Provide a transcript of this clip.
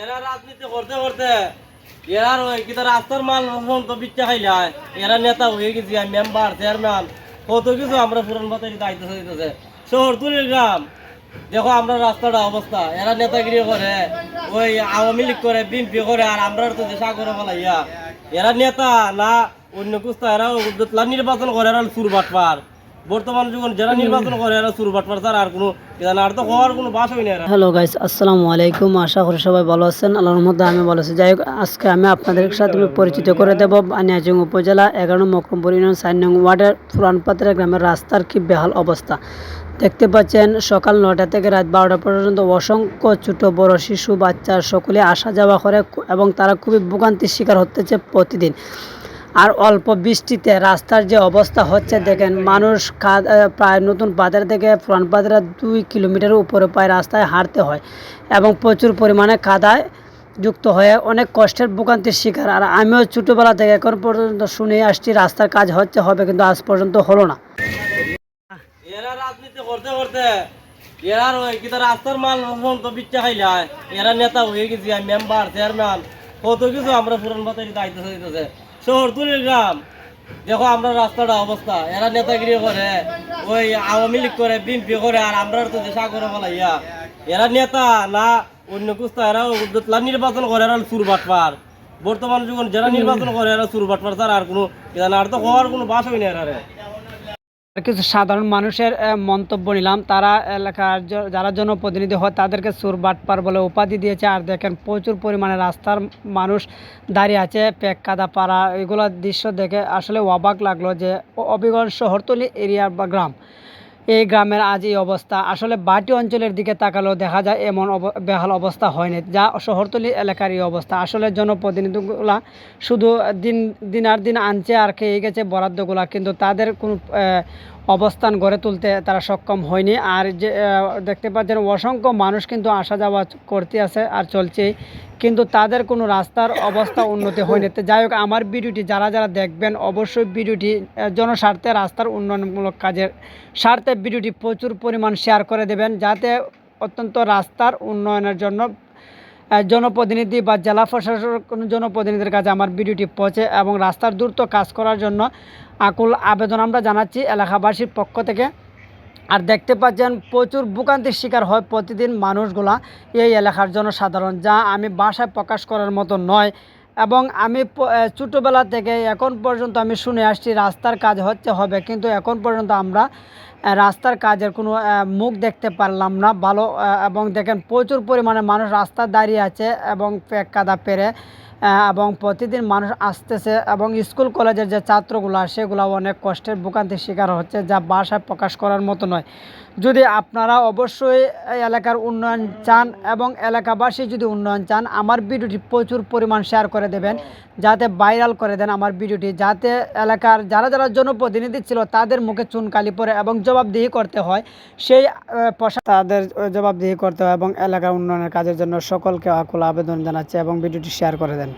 এরা রাজনীতি করতে করতে এরার ওই কি রাস্তার মান তো বিচ্ছা খাইলায় এরা নেতা হয়ে গেছি মেম্বার চেয়ারম্যান কত কিছু আমরা পুরান বাতারি দায়িত্ব দিতেছে শহরতলির গ্রাম দেখো আমরা রাস্তাটা অবস্থা এরা নেতাগিরি করে ওই আওয়ামী লীগ করে বিএনপি করে আর আমরা তো দেশা করে বলাইয়া এরা নেতা না অন্য কুস্তা এরা নির্বাচন করে এরা সুর বাটপার বর্তমান যুগে যারা নির্বাচন করে এরা সুর বাটপার তার আর কোনো আর তো হওয়ার কোনো বাস হয় না। হ্যালো গাইস, আসসালামু আলাইকুম। আশা করি সবাই ভালো আছেন। আল্লাহর মধ্যে আমি ভালো আছি। যাই হোক, আজকে আমি আপনাদের সাথে পরিচিত করে দেব বানিয়াচং উপজেলা 11 নং মকরমপুর ইউনিয়ন 4 নং ওয়ার্ডের পুরানপাত্রা গ্রামের রাস্তার কি বেহাল অবস্থা। দেখতে পাচ্ছেন সকাল 9টা থেকে রাত 12টা পর্যন্ত অসংখ্য ছোট বড় শিশু বাচ্চা সকলে আসা যাওয়া করে এবং তারা খুবই ভোগান্তির শিকার হতেছে প্রতিদিন। আর অল্প বৃষ্টিতে রাস্তার যে অবস্থা হচ্ছে দেখেন, মানুষ প্রায় নতুন বাজার থেকে পুরান বাজারে 2 কিলোমিটারের উপরে প্রায় রাস্তায় হাঁটতে হয় এবং প্রচুর পরিমাণে কাদায় যুক্ত হয়ে অনেক কষ্টের ভোগান্তির শিকার। আর আমিও ছোটোবেলা থেকে এখন পর্যন্ত শুনে আসছি রাস্তার কাজ হবে, কিন্তু আজ পর্যন্ত হলো না। এরা রাজনীতি করতে করতে এরার ওই কি রাস্তার মান তো বিচ্ছা খাইলায় এরা নেতা হয়ে গেছি মেম্বার চেয়ারম্যান কত কিছু আমরা পুরান বাতারি দায়িত্ব দিতেছে শহরতলির গ্রাম দেখো আমরা রাস্তাটা অবস্থা এরা নেতাগিরি করে ওই আওয়ামী লীগ করে বিএনপি করে আর আমরা তো দেশা করে বলাইয়া এরা নেতা না অন্য কুস্তা এরা নির্বাচন করে এরা সুর বাটপার বর্তমান যুগে যারা নির্বাচন করে এরা সুর বাটপার তার আর কোনো আর তো হওয়ার কোনো বাস হয় না এরা। কিছু সাধারণ মানুষের মন্তব্য নিলাম। তারা এলাকার যারা জনপ্রতিনিধি হয় তাদেরকে চোর বাটপার বলে উপাধি দিয়েছে। আর দেখেন প্রচুর পরিমাণে রাস্তার মানুষ দাঁড়িয়ে আছে, পেক কাদা পাড়া, এগুলো দৃশ্য দেখে আসলে অবাক লাগলো যে অবিগঞ্জ শহরতলি এরিয়া বা গ্রাম, এই গ্রামের আজ এই অবস্থা। আসলে বাটি অঞ্চলের দিকে তাকালেও দেখা যায় এমন বেহাল অবস্থা হয়নি, যা শহরতলি এলাকার এই অবস্থা। আসলে জনপ্রতিনিধিগুলা শুধু দিন আর দিন আনছে আর খেয়ে গেছে বরাদ্দগুলা, কিন্তু তাদের কোনো অবস্থান গড়ে তুলতে তারা সক্ষম হয়নি। আর যে দেখতে পাচ্ছেন অসংখ্য মানুষ কিন্তু আসা যাওয়া করতে আছে আর চলছেই, কিন্তু তাদের কোনো রাস্তার অবস্থা উন্নতি হয়নি। তো যাই হোক, আমার ভিডিওটি যারা যারা দেখবেন অবশ্যই ভিডিওটি জনস্বার্থে রাস্তার উন্নয়নমূলক কাজের স্বার্থে ভিডিওটি প্রচুর পরিমাণ শেয়ার করে দেবেন, যাতে অত্যন্ত রাস্তার উন্নয়নের জন্য জনপ্রতিনিধি বা জেলা প্রশাসনের কোনো জনপ্রতিনিধির কাছে আমার ভিডিওটি পৌঁছে এবং রাস্তার দ্রুত কাজ করার জন্য আকুল আবেদন আমরা জানাচ্ছি এলাকাবাসীর পক্ষ থেকে। আর দেখতে পাচ্ছেন প্রচুর ভোগান্তির শিকার হয় প্রতিদিন মানুষগুলা, এই এলাকার জনসাধারণ, যা আমি ভাষায় প্রকাশ করার মতো নয়। এবং আমি ছোটোবেলা থেকে এখন পর্যন্ত আমি শুনে আসছি রাস্তার কাজ হবে, কিন্তু এখন পর্যন্ত আমরা রাস্তার কাজের কোনো মুখ দেখতে পারলাম না ভালো। এবং দেখেন প্রচুর পরিমাণে মানুষ রাস্তা দাঁড়িয়ে আছে এবং পেক কাদা পেরে, এবং প্রতিদিন মানুষ আসতেছে এবং স্কুল কলেজের যে ছাত্রগুলো সেগুলো অনেক কষ্টের ভোগান্তির শিকার হচ্ছে, যা ভাষায় প্রকাশ করার মতো নয়। যদি আপনারা অবশ্যই এলাকার উন্নয়ন চান এবং এলাকাবাসী যদি উন্নয়ন চান, আমার ভিডিওটি প্রচুর পরিমাণ শেয়ার করে দেবেন, যাতে ভাইরাল করে দেন আমার ভিডিওটি, যাতে এলাকার যারা যারা জনপ্রতিনিধি ছিল তাদের মুখে চুনকালি পড়ে এবং জবাবদিহি করতে হয়, সেই তাদের জবাবদিহি করতে হয়। এবং এলাকার উন্নয়নের কাজের জন্য সকলকে আকুল আবেদন জানাচ্ছে এবং ভিডিওটি শেয়ার করে দেন।